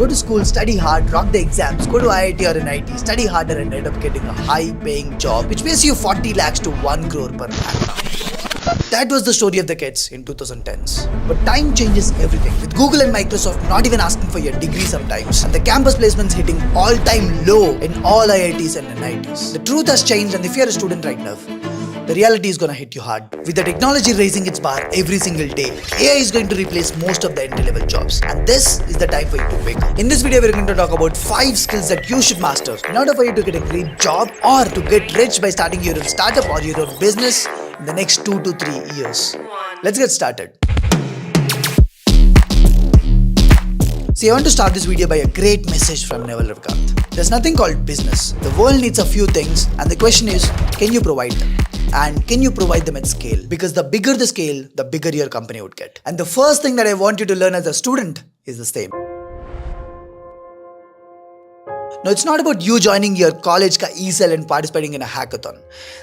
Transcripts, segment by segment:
Go to school, study hard, rock the exams, go to IIT or an IT, study harder and end up getting a high-paying job which pays you 40 lakhs to 1 crore per annum. That was the story of the kids in 2010s. But time changes everything. With Google and Microsoft not even asking for your degree sometimes, and the campus placements hitting all-time low in all IITs and NITs. The truth has changed, and if you're a student right now, the reality is gonna hit you hard. With the technology raising its bar every single day, AI is going to replace most of the entry-level jobs. And this is the time for you to wake up. In this video, we're going to talk about 5 skills that you should master in order for you to get a great job or to get rich by starting your own startup or your own business in the next 2 to 3 years. Let's get started. See, I want to start this video by a great message from Naval Ravikant. There's nothing called business. The world needs a few things, and the question is, can you provide them? And can you provide them at scale? Because the bigger the scale, the bigger your company would get. And the first thing that I want you to learn as a student is the same. No, it's not about you joining your college ka e-cell and participating in a hackathon.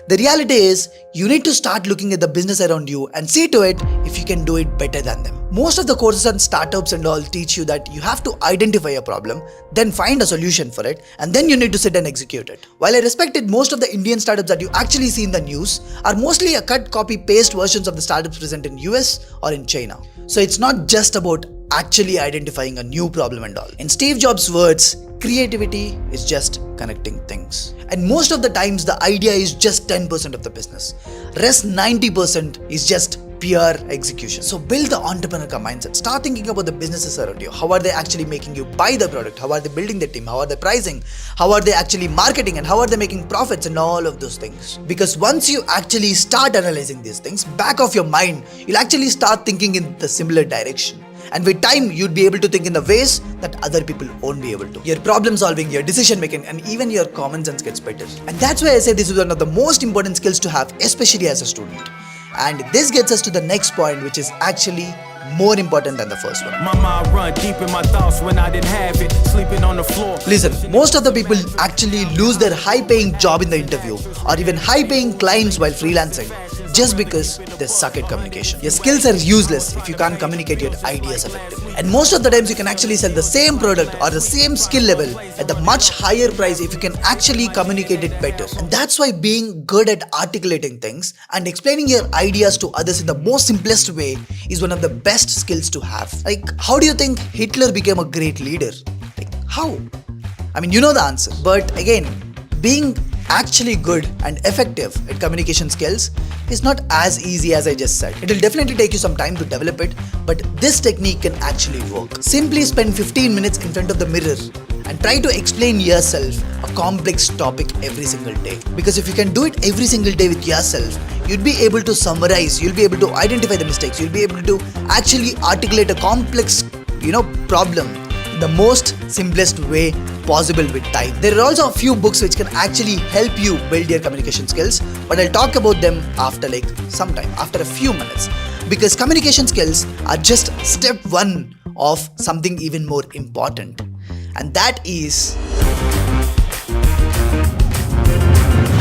The reality is, you need to start looking at the business around you and see to it if you can do it better than them. Most of the courses on startups and all teach you that you have to identify a problem, then find a solution for it, and then you need to sit and execute it. While I respected most of the Indian startups that you actually see in the news are mostly a cut, copy, paste versions of the startups present in US or in China. So it's not just about actually identifying a new problem and all. In Steve Jobs' words, creativity is just connecting things. And most of the times the idea is just 10% of the business. Rest 90% is just pure execution. So build the entrepreneur mindset. Start thinking about the businesses around you. How are they actually making you buy the product? How are they building the team? How are they pricing? How are they actually marketing? And how are they making profits and all of those things? Because once you actually start analyzing these things, back of your mind, you'll actually start thinking in the similar direction. And with time, you'd be able to think in the ways that other people won't be able to. Your problem solving, your decision making, and even your common sense gets better. And that's why I say this is one of the most important skills to have, especially as a student. And this gets us to the next point, which is actually more important than the first one. My mind run deep in my thoughts when I didn't have it, sleeping on the floor. Listen, most of the people actually lose their high-paying job in the interview or even high-paying clients while freelancing just because they suck at communication. Your skills are useless if you can't communicate your ideas effectively. And most of the times you can actually sell the same product or the same skill level at a much higher price if you can actually communicate it better. And that's why being good at articulating things and explaining your ideas to others in the most simplest way is one of the best skills to have. Like, how do you think Hitler became a great leader? Like, how? I mean, you know the answer. But again, being actually good and effective at communication skills is not as easy as I just said. It will definitely take you some time to develop it, but this technique can actually work. Simply spend 15 minutes in front of the mirror and try to explain yourself a complex topic every single day. Because if you can do it every single day with yourself, you'll be able to summarize, you'll be able to identify the mistakes, you'll be able to actually articulate a complex, problem in the most simplest way possible with time. There are also a few books which can actually help you build your communication skills, but I'll talk about them after some time, after a few minutes. Because communication skills are just step 1 of something even more important. And that is,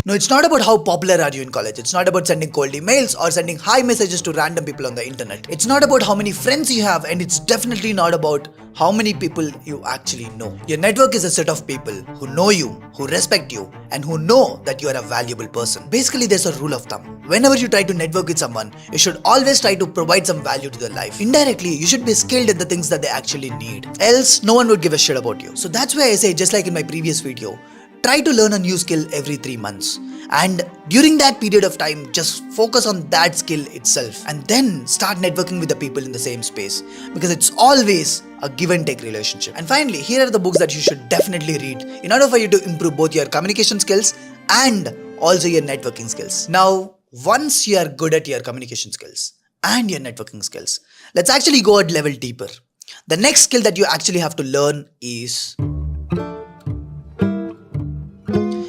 no, it's not about how popular are you in college. It's not about sending cold emails or sending hi messages to random people on the internet. It's not about how many friends you have, and it's definitely not about how many people you actually know. Your network is a set of people who know you, who respect you, and who know that you are a valuable person. Basically, there's a rule of thumb. Whenever you try to network with someone, you should always try to provide some value to their life. Indirectly, you should be skilled at the things that they actually need. Else, no one would give a shit about you. So that's why I say, just like in my previous video, try to learn a new skill every 3 months. And during that period of time, just focus on that skill itself. And then start networking with the people in the same space. Because it's always a give and take relationship. And finally, here are the books that you should definitely read in order for you to improve both your communication skills and also your networking skills. Now, once you are good at your communication skills and your networking skills, let's actually go a level deeper. The next skill that you actually have to learn is,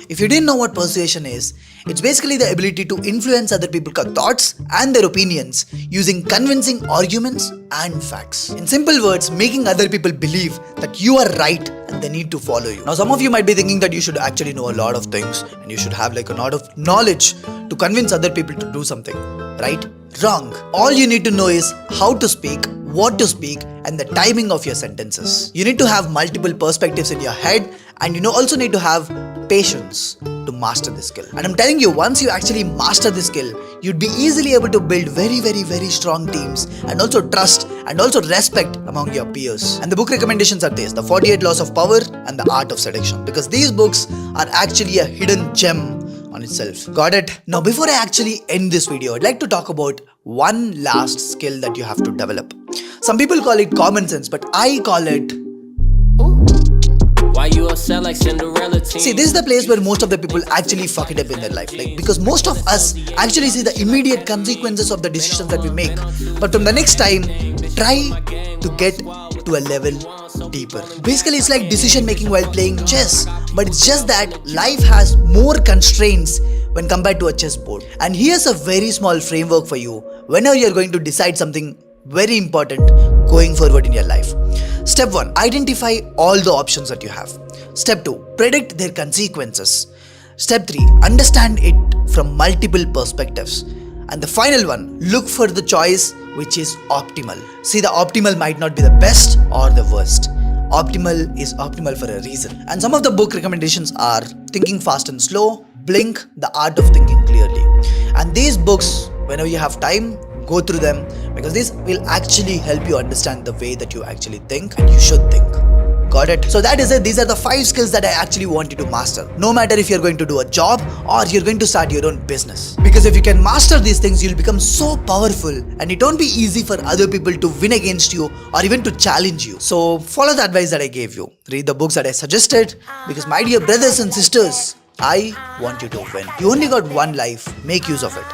if you didn't know what persuasion is, it's basically the ability to influence other people's thoughts and their opinions using convincing arguments and facts. In simple words, making other people believe that you are right and they need to follow you. Now, some of you might be thinking that you should actually know a lot of things and you should have a lot of knowledge to convince other people to do something, right? Wrong. All you need to know is how to speak, what to speak, and the timing of your sentences. You need to have multiple perspectives in your head, and you also need to have patience to master this skill. And I'm telling you, once you actually master this skill, you'd be easily able to build very, very, very strong teams, and also trust and also respect among your peers. And the book recommendations are this: The 48 Laws of Power and The Art of Seduction, because these books are actually a hidden gem on itself. Got it? Now, before I actually end this video, I'd like to talk about one last skill that you have to develop. Some people call it common sense, but I call it... Why you upset like Cinderella teen? See, this is the place where most of the people actually fuck it up in their life. Because most of us actually see the immediate consequences of the decisions that we make. But from the next time, try to get to a level deeper. Basically, it's like decision making while playing chess. But it's just that life has more constraints when compared to a chessboard. And here's a very small framework for you whenever you're going to decide something very important going forward in your life. Step 1. Identify all the options that you have. Step 2. Predict their consequences. Step 3. Understand it from multiple perspectives. And the final one, look for the choice which is optimal. See, the optimal might not be the best or the worst. Optimal is optimal for a reason. And some of the book recommendations are Thinking Fast and Slow, Blink, The Art of Thinking Clearly. And these books, whenever you have time, go through them, because this will actually help you understand the way that you actually think and you should think. Got it? So that is it. These are the 5 skills that I actually want you to master. No matter if you're going to do a job or you're going to start your own business. Because if you can master these things, you'll become so powerful, and it won't be easy for other people to win against you or even to challenge you. So follow the advice that I gave you. Read the books that I suggested, because my dear brothers and sisters, I want you to win. You only got one life. Make use of it.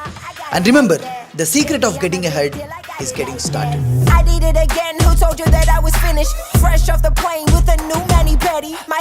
And remember, the secret of getting ahead is getting started. I did it again. Who told you that I was finished? Fresh off the plane with a new mani-pedi. My